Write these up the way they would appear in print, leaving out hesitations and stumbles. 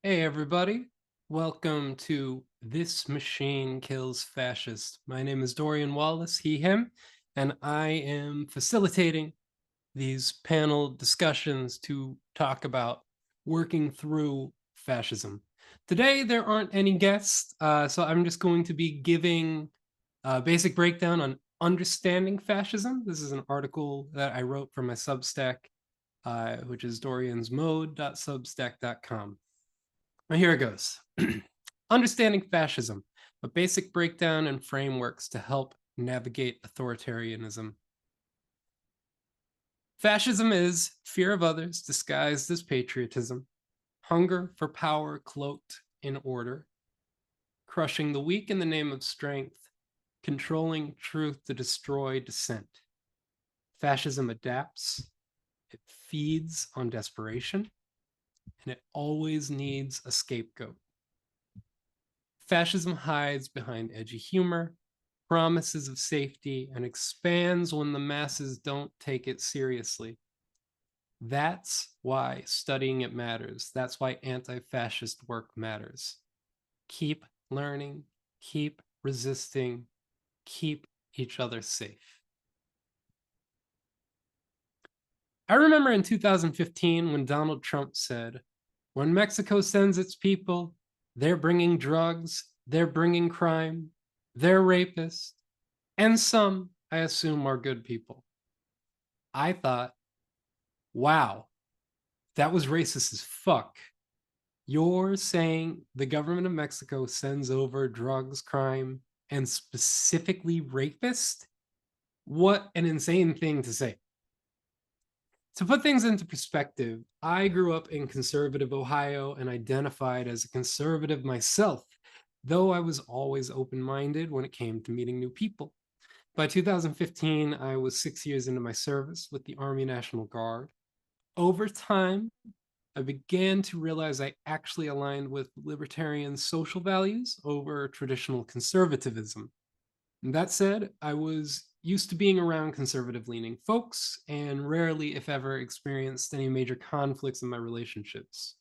Hey everybody, welcome to This Machine Kills Fascist. My name is Dorian Wallace, he, him, and I am facilitating these panel discussions to talk about working through fascism. Today there aren't any guests, so I'm just going to be giving a basic breakdown on understanding fascism. This is an article that I wrote for my Substack, which is doriansmode.substack.com. Now here it goes. Understanding fascism, a basic breakdown and frameworks to help navigate authoritarianism. Fascism is fear of others disguised as patriotism, hunger for power cloaked in order, crushing the weak in the name of strength, controlling truth to destroy dissent. Fascism adapts, it feeds on desperation, and it always needs a scapegoat. Fascism hides behind edgy humor, promises of safety, and expands when the masses don't take it seriously. That's why studying it matters. That's why anti-fascist work matters. Keep learning, keep resisting, keep each other safe. I remember in 2015 when Donald Trump said, "When Mexico sends its people, they're bringing drugs, they're bringing crime, they're rapists, and some, I assume, are good people." I thought, wow, that was racist as fuck. You're saying the government of Mexico sends over drugs, crime, and specifically rapists? What an insane thing to say. To put things into perspective, I grew up in conservative Ohio and identified as a conservative myself, though I was always open-minded when it came to meeting new people. By 2015, I was 6 years into my service with the Army National Guard. Over time, I began to realize I actually aligned with libertarian social values over traditional conservatism. That said, I was used to being around conservative-leaning folks and rarely, if ever, experienced any major conflicts in my relationships.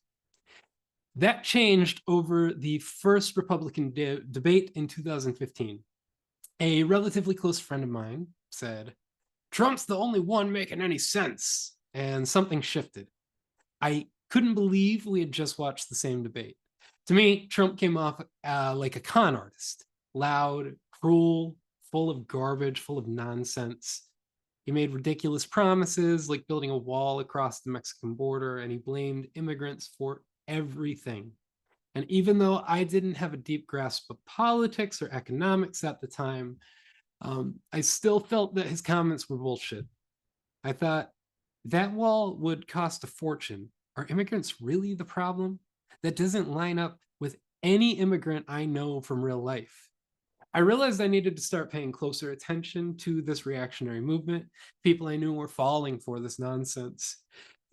That changed over the first Republican debate in 2015. A relatively close friend of mine said, "Trump's the only one making any sense," and something shifted. I couldn't believe we had just watched the same debate. To me, Trump came off like a con artist, loud, cruel, full of garbage, full of nonsense. He made ridiculous promises like building a wall across the Mexican border, and he blamed immigrants for everything. And even though I didn't have a deep grasp of politics or economics at the time, I still felt that his comments were bullshit. I thought, that wall would cost a fortune. Are immigrants really the problem? That doesn't line up with any immigrant I know from real life. I realized I needed to start paying closer attention to this reactionary movement. People I knew were falling for this nonsense.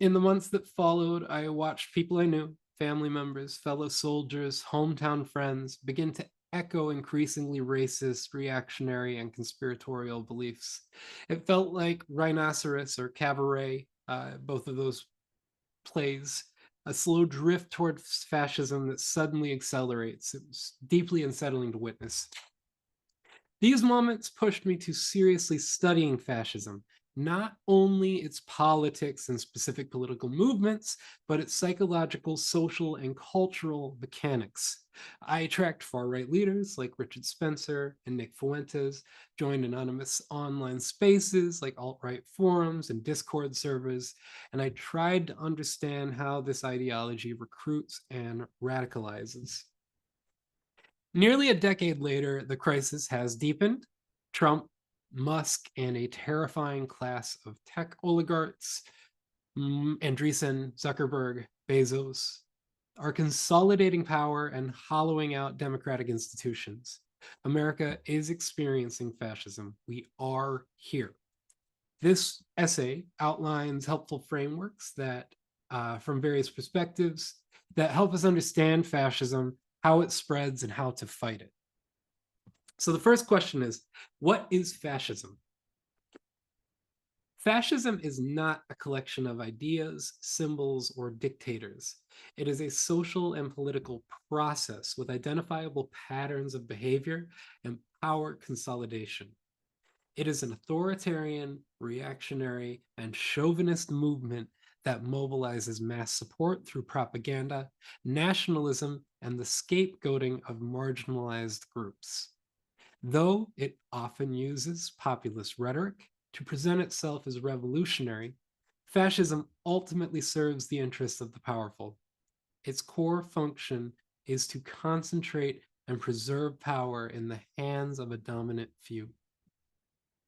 In the months that followed, I watched people I knew, family members, fellow soldiers, hometown friends, begin to echo increasingly racist, reactionary, and conspiratorial beliefs. It felt like Rhinoceros or Cabaret, both of those plays, a slow drift towards fascism that suddenly accelerates. It was deeply unsettling to witness. These moments pushed me to seriously studying fascism, not only its politics and specific political movements, but its psychological, social, and cultural mechanics. I tracked far-right leaders like Richard Spencer and Nick Fuentes, joined anonymous online spaces like alt-right forums and Discord servers, and I tried to understand how this ideology recruits and radicalizes. Nearly a decade later, the crisis has deepened. Trump, Musk, and a terrifying class of tech oligarchs, Andreessen, Zuckerberg, Bezos, are consolidating power and hollowing out democratic institutions. America is experiencing fascism. We are here. This essay outlines helpful frameworks that, from various perspectives, that help us understand fascism, how it spreads, and how to fight it. So the first question is, what is fascism? Fascism is not a collection of ideas, symbols, or dictators. It is a social and political process with identifiable patterns of behavior and power consolidation. It is an authoritarian, reactionary, and chauvinist movement that mobilizes mass support through propaganda, nationalism, and the scapegoating of marginalized groups. Though it often uses populist rhetoric to present itself as revolutionary, fascism ultimately serves the interests of the powerful. Its core function is to concentrate and preserve power in the hands of a dominant few.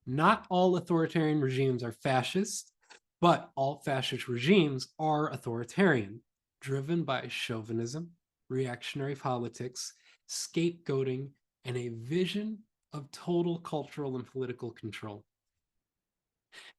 Not all authoritarian regimes are fascist, but all fascist regimes are authoritarian, driven by chauvinism, reactionary politics, scapegoating, and a vision of total cultural and political control.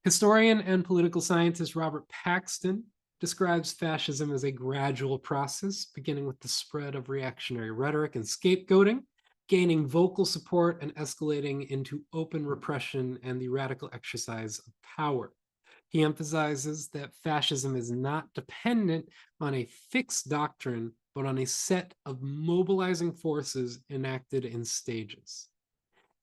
Historian and political scientist Robert Paxton describes fascism as a gradual process, beginning with the spread of reactionary rhetoric and scapegoating, gaining vocal support and escalating into open repression and the radical exercise of power. He emphasizes that fascism is not dependent on a fixed doctrine, but on a set of mobilizing forces enacted in stages.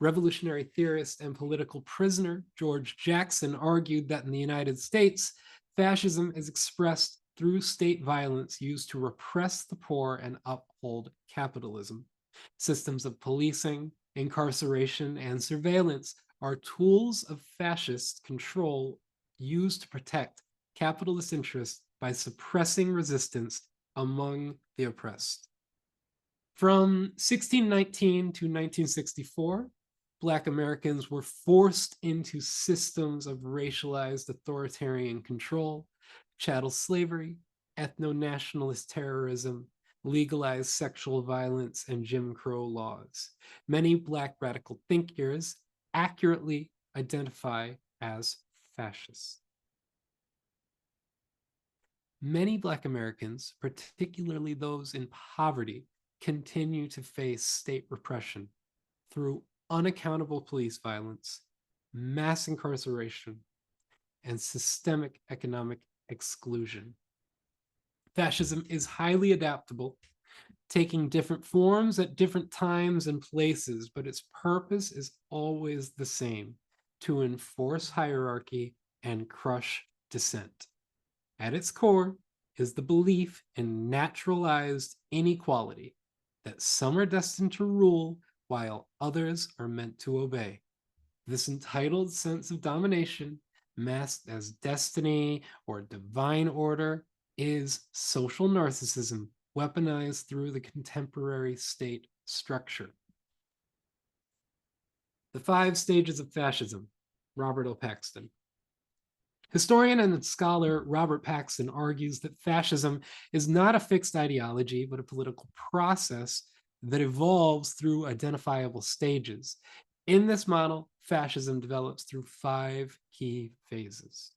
Revolutionary theorist and political prisoner George Jackson argued that in the United States, fascism is expressed through state violence used to repress the poor and uphold capitalism. Systems of policing, incarceration, and surveillance are tools of fascist control used to protect capitalist interests by suppressing resistance among the oppressed. From 1619 to 1964, Black Americans were forced into systems of racialized authoritarian control, chattel slavery, ethno-nationalist terrorism, legalized sexual violence, and Jim Crow laws. Many Black radical thinkers accurately identify as fascists. Many Black Americans, particularly those in poverty, continue to face state repression through unaccountable police violence, mass incarceration, and systemic economic exclusion. Fascism is highly adaptable, taking different forms at different times and places, but its purpose is always the same: to enforce hierarchy and crush dissent. At its core is the belief in naturalized inequality, that some are destined to rule while others are meant to obey. This entitled sense of domination, masked as destiny or divine order, is social narcissism weaponized through the contemporary state structure. The 5 stages of fascism, Robert O. Paxton. Historian and scholar Robert Paxton argues that fascism is not a fixed ideology, but a political process that evolves through identifiable stages. In this model, fascism develops through 5 key phases.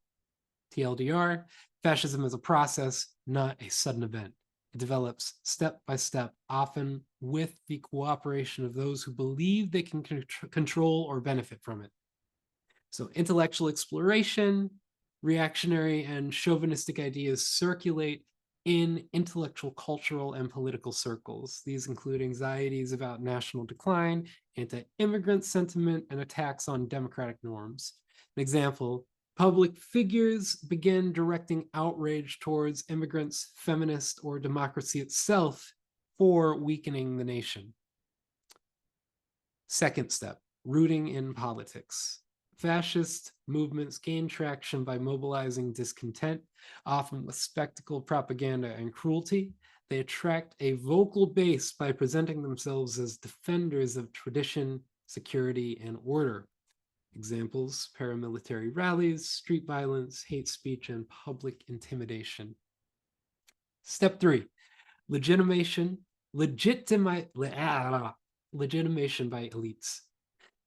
TLDR, fascism is a process, not a sudden event. It develops step by step, often with the cooperation of those who believe they can control or benefit from it. So intellectual exploration, reactionary and chauvinistic ideas circulate in intellectual, cultural, and political circles. These include anxieties about national decline, anti-immigrant sentiment, and attacks on democratic norms. An example, public figures begin directing outrage towards immigrants, feminists, or democracy itself for weakening the nation. Second step, rooting in politics. Fascist movements gain traction by mobilizing discontent, often with spectacle, propaganda, and cruelty. They attract a vocal base by presenting themselves as defenders of tradition, security, and order. Examples: paramilitary rallies, street violence, hate speech, and public intimidation. Step 3, legitimation by elites.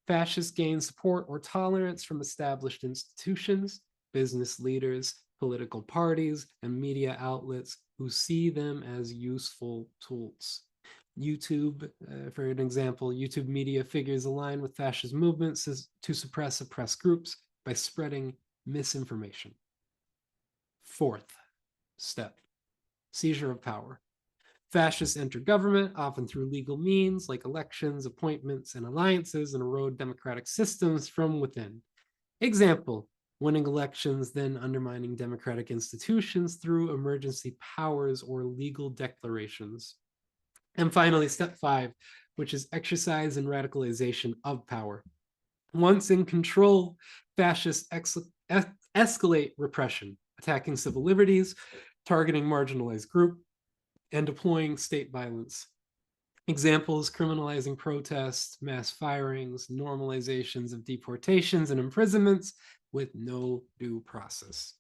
Fascists gain support or tolerance from established institutions, business leaders, political parties, and media outlets who see them as useful tools. YouTube, for an example, YouTube media figures align with fascist movements to suppress oppressed groups by spreading misinformation. Fourth step, seizure of power. Fascists enter government, often through legal means like elections, appointments, and alliances, and erode democratic systems from within. Example, winning elections, then undermining democratic institutions through emergency powers or legal declarations. And finally, step 5, which is exercise and radicalization of power. Once in control, fascists escalate repression, attacking civil liberties, targeting marginalized groups, and deploying state violence. Examples: criminalizing protests, mass firings, normalizations of deportations and imprisonments with no due process.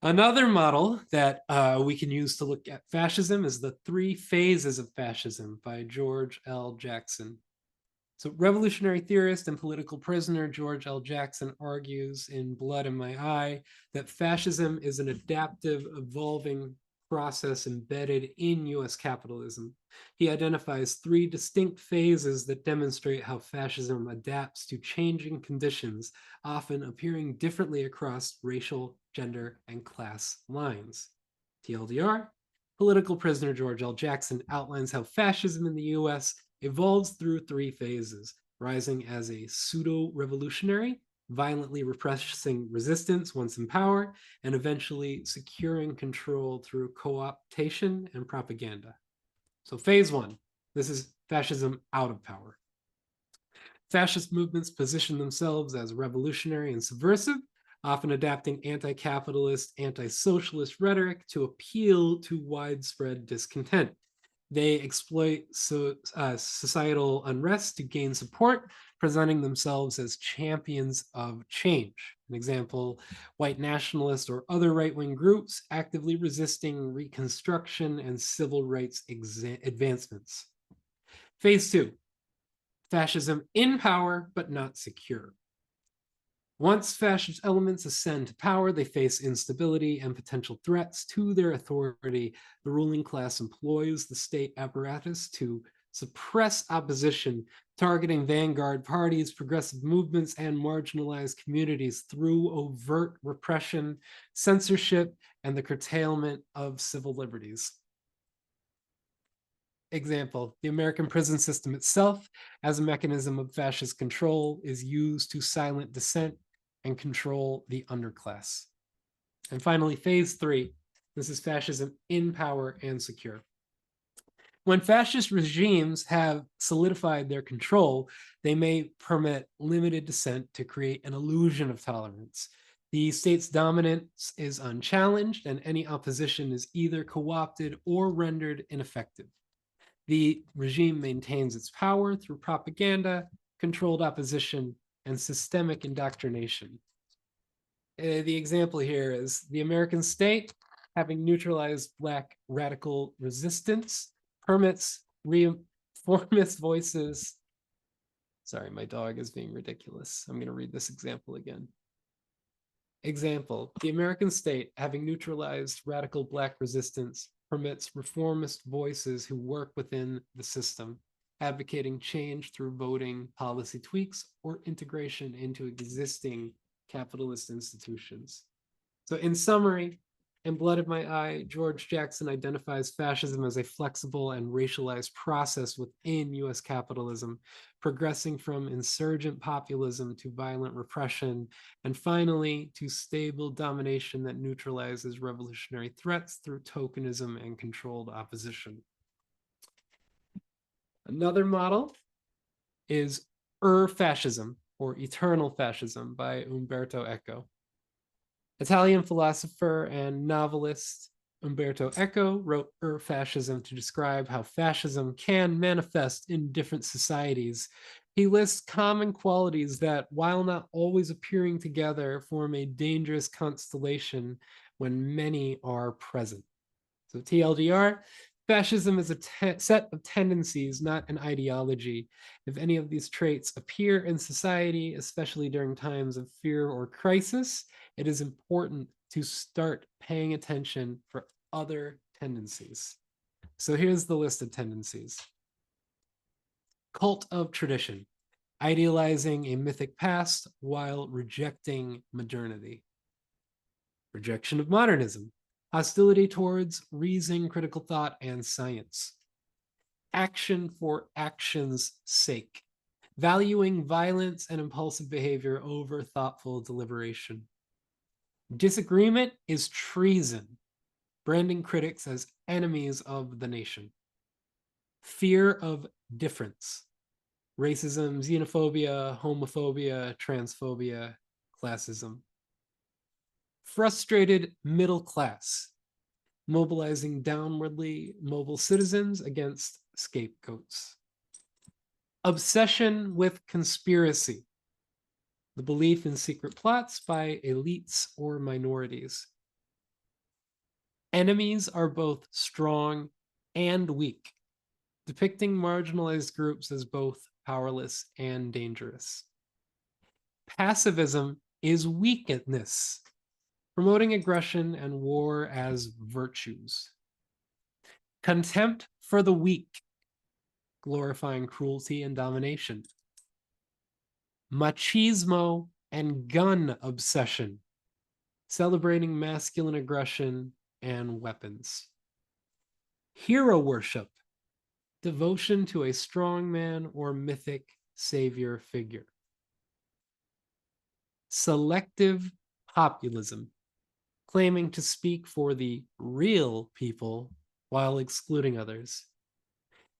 Another model that we can use to look at fascism is the 3 Phases of Fascism by George L. Jackson. So revolutionary theorist and political prisoner George L. Jackson argues in Blood in My Eye that fascism is an adaptive, evolving process embedded in US capitalism. He identifies 3 distinct phases that demonstrate how fascism adapts to changing conditions, often appearing differently across racial, gender, and class lines. TLDR, political prisoner George L. Jackson outlines how fascism in the US evolves through 3 phases, rising as a pseudo-revolutionary, violently repressing resistance once in power, and eventually securing control through co-optation and propaganda. So phase 1, this is fascism out of power. Fascist movements position themselves as revolutionary and subversive, often adapting anti-capitalist, anti-socialist rhetoric to appeal to widespread discontent. They exploit societal unrest to gain support, presenting themselves as champions of change. An example, white nationalists or other right-wing groups actively resisting Reconstruction and civil rights advancements. Phase 2, fascism in power but not secure. Once fascist elements ascend to power, they face instability and potential threats to their authority. The ruling class employs the state apparatus to suppress opposition, targeting vanguard parties, progressive movements, and marginalized communities through overt repression, censorship, and the curtailment of civil liberties. Example, the American prison system itself, as a mechanism of fascist control, is used to silence dissent and control the underclass. And finally, phase 3, this is fascism in power and secure. When fascist regimes have solidified their control, they may permit limited dissent to create an illusion of tolerance. The state's dominance is unchallenged, and any opposition is either co-opted or rendered ineffective. The regime maintains its power through propaganda, controlled opposition, and systemic indoctrination. The example here is the American state, having neutralized Black radical resistance, permits reformist voices. Sorry, my dog is being ridiculous. I'm going to read this example again. Example, the American state, having neutralized radical Black resistance, permits reformist voices who work within the system, advocating change through voting, policy tweaks, or integration into existing capitalist institutions. So in summary, in Blood of My Eye, George Jackson identifies fascism as a flexible and racialized process within US capitalism, progressing from insurgent populism to violent repression, and finally to stable domination that neutralizes revolutionary threats through tokenism and controlled opposition. Another model is Ur-Fascism, or eternal fascism, by Umberto Eco. Italian philosopher and novelist Umberto Eco wrote Ur-Fascism to describe how fascism can manifest in different societies. He lists common qualities that, while not always appearing together, form a dangerous constellation when many are present. So TLDR, fascism is a set of tendencies, not an ideology. If any of these traits appear in society, especially during times of fear or crisis, it is important to start paying attention for other tendencies. So here's the list of tendencies. Cult of tradition, idealizing a mythic past while rejecting modernity. Rejection of modernism, hostility towards reason, critical thought, and science. Action for action's sake, valuing violence and impulsive behavior over thoughtful deliberation. Disagreement is treason, branding critics as enemies of the nation. Fear of difference, racism, xenophobia, homophobia, transphobia, classism. Frustrated middle class, mobilizing downwardly mobile citizens against scapegoats. Obsession with conspiracy, the belief in secret plots by elites or minorities. Enemies are both strong and weak, depicting marginalized groups as both powerless and dangerous. Passivism is weakness, promoting aggression and war as virtues. Contempt for the weak, glorifying cruelty and domination. Machismo and gun obsession, celebrating masculine aggression and weapons. Hero worship, devotion to a strong man or mythic savior figure. Selective populism, claiming to speak for the real people while excluding others.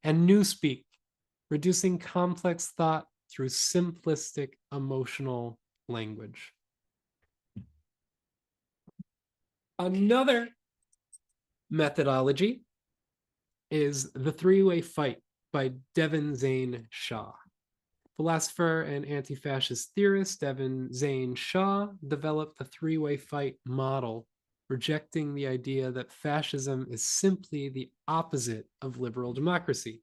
And newspeak, reducing complex thought through simplistic emotional language. Another methodology is the three-way fight by Devin Zane Shaw. Philosopher and anti-fascist theorist Devin Zane Shaw developed the three-way fight model, rejecting the idea that fascism is simply the opposite of liberal democracy.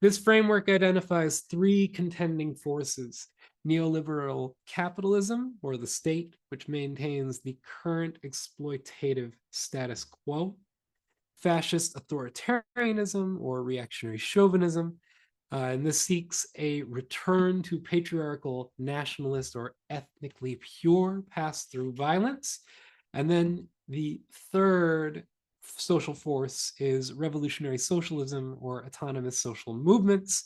This framework identifies three contending forces: neoliberal capitalism, or the state, which maintains the current exploitative status quo; fascist authoritarianism, or reactionary chauvinism, and this seeks a return to patriarchal, nationalist, or ethnically pure pass-through violence. And then the third social force is revolutionary socialism, or autonomous social movements.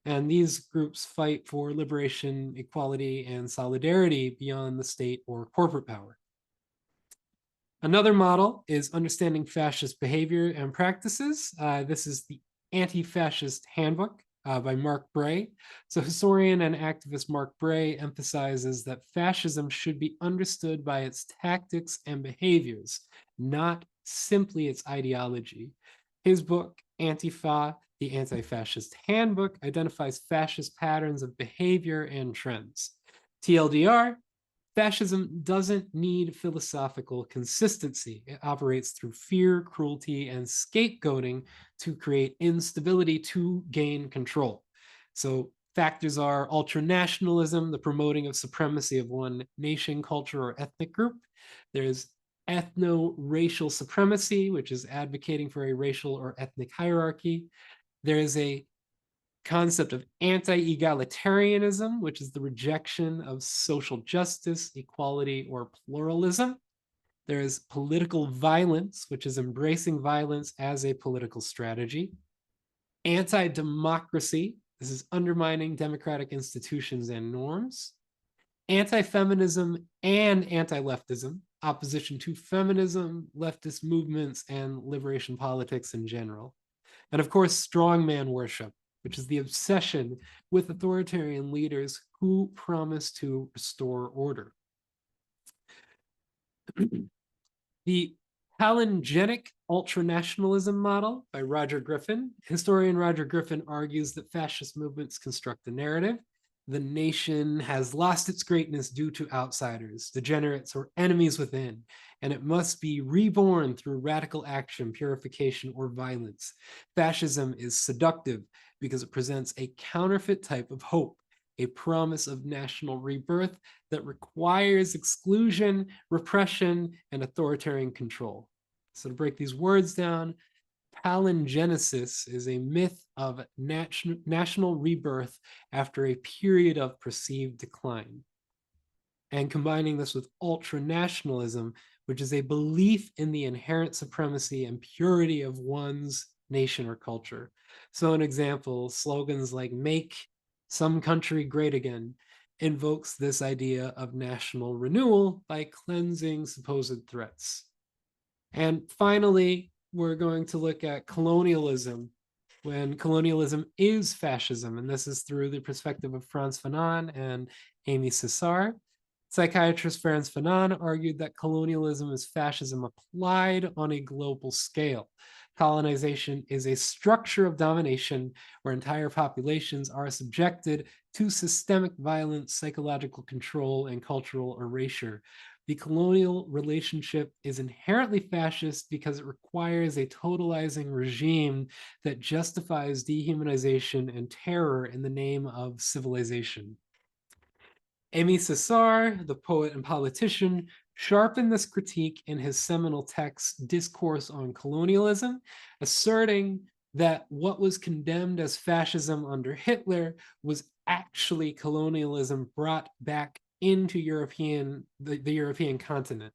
And these groups fight for liberation, equality, and solidarity beyond the state or corporate power. Another model is understanding fascist behavior and practices. This is the Anti-Fascist Handbook by Mark Bray. So historian and activist Mark Bray emphasizes that fascism should be understood by its tactics and behaviors, not simply its ideology. His book, Antifa, the Anti-Fascist Handbook, identifies fascist patterns of behavior and trends. TLDR, fascism doesn't need philosophical consistency. It operates through fear, cruelty, and scapegoating to create instability to gain control. So factors are ultranationalism, the promoting of supremacy of one nation, culture, or ethnic group. There's ethno-racial supremacy, which is advocating for a racial or ethnic hierarchy. There is a concept of anti-egalitarianism, which is the rejection of social justice, equality, or pluralism. There is political violence, which is embracing violence as a political strategy. Anti-democracy, this is undermining democratic institutions and norms. Anti-feminism and anti-leftism, opposition to feminism, leftist movements, and liberation politics in general. And of course, strongman worship, which is the obsession with authoritarian leaders who promise to restore order. The Palingenic ultranationalism model by Roger Griffin. Historian Roger Griffin argues that fascist movements construct the narrative. The nation has lost its greatness due to outsiders, degenerates, or enemies within, and it must be reborn through radical action, purification, or violence. Fascism is seductive because it presents a counterfeit type of hope, a promise of national rebirth that requires exclusion, repression, and authoritarian control. So to break these words down, Palingenesis is a myth of national rebirth after a period of perceived decline. And combining this with ultra-nationalism, which is a belief in the inherent supremacy and purity of one's nation or culture. So an example, slogans like "Make some country great again" invokes this idea of national renewal by cleansing supposed threats. And finally, we're going to look at colonialism, when colonialism is fascism, and this is through the perspective of Frantz Fanon and Aimé Césaire. Psychiatrist Frantz Fanon argued that colonialism is fascism applied on a global scale. Colonization is a structure of domination where entire populations are subjected to systemic violence, psychological control, and cultural erasure. The colonial relationship is inherently fascist because it requires a totalizing regime that justifies dehumanization and terror in the name of civilization. Aimé Césaire, the poet and politician, sharpened this critique in his seminal text, Discourse on Colonialism, asserting that what was condemned as fascism under Hitler was actually colonialism brought back into the European continent.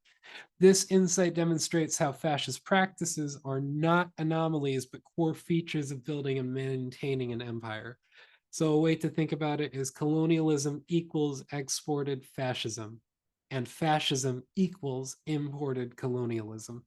This insight demonstrates how fascist practices are not anomalies, but core features of building and maintaining an empire. So a way to think about it is colonialism equals exported fascism, and fascism equals imported colonialism.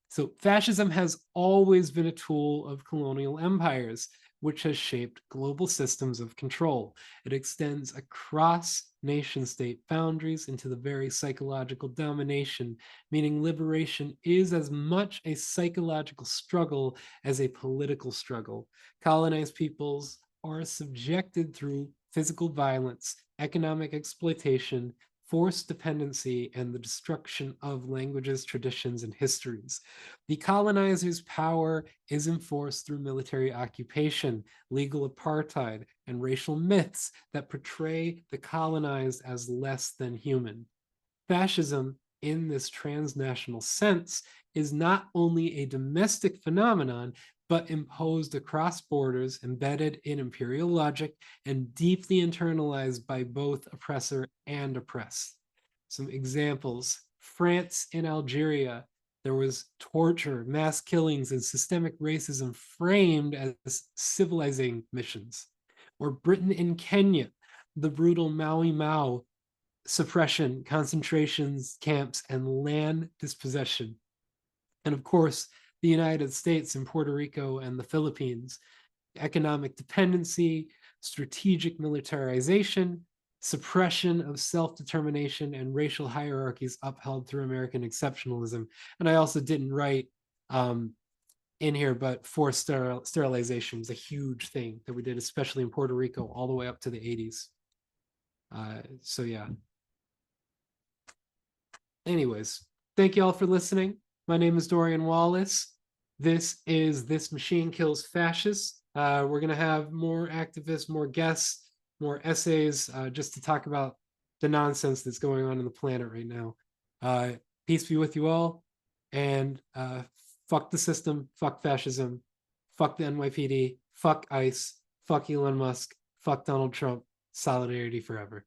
So fascism has always been a tool of colonial empires, which has shaped global systems of control. It extends across nation-state boundaries into the very psychological domination, meaning liberation is as much a psychological struggle as a political struggle. Colonized peoples are subjected through physical violence, economic exploitation, forced dependency, and the destruction of languages, traditions, and histories. The colonizer's power is enforced through military occupation, legal apartheid, and racial myths that portray the colonized as less than human. Fascism, in this transnational sense, is not only a domestic phenomenon, but imposed across borders, embedded in imperial logic, and deeply internalized by both oppressor and oppressed. Some examples: France and Algeria, there was torture, mass killings, and systemic racism framed as civilizing missions. Or Britain and Kenya, the brutal Maui Mau suppression, concentrations camps, and land dispossession. And of course, the United States and Puerto Rico and the Philippines, economic dependency, strategic militarization, suppression of self-determination, and racial hierarchies upheld through American exceptionalism. And I also didn't write in here, but forced sterilization was a huge thing that we did, especially in Puerto Rico, all the way up to the 80s. So yeah. Anyways, thank you all for listening. My name is Dorian Wallace. This is This Machine Kills Fascists. We're going to have more activists, more guests, more essays, just to talk about the nonsense that's going on in the planet right now. Peace be with you all. And fuck the system, fuck fascism, fuck the NYPD, fuck ICE, fuck Elon Musk, fuck Donald Trump. Solidarity forever.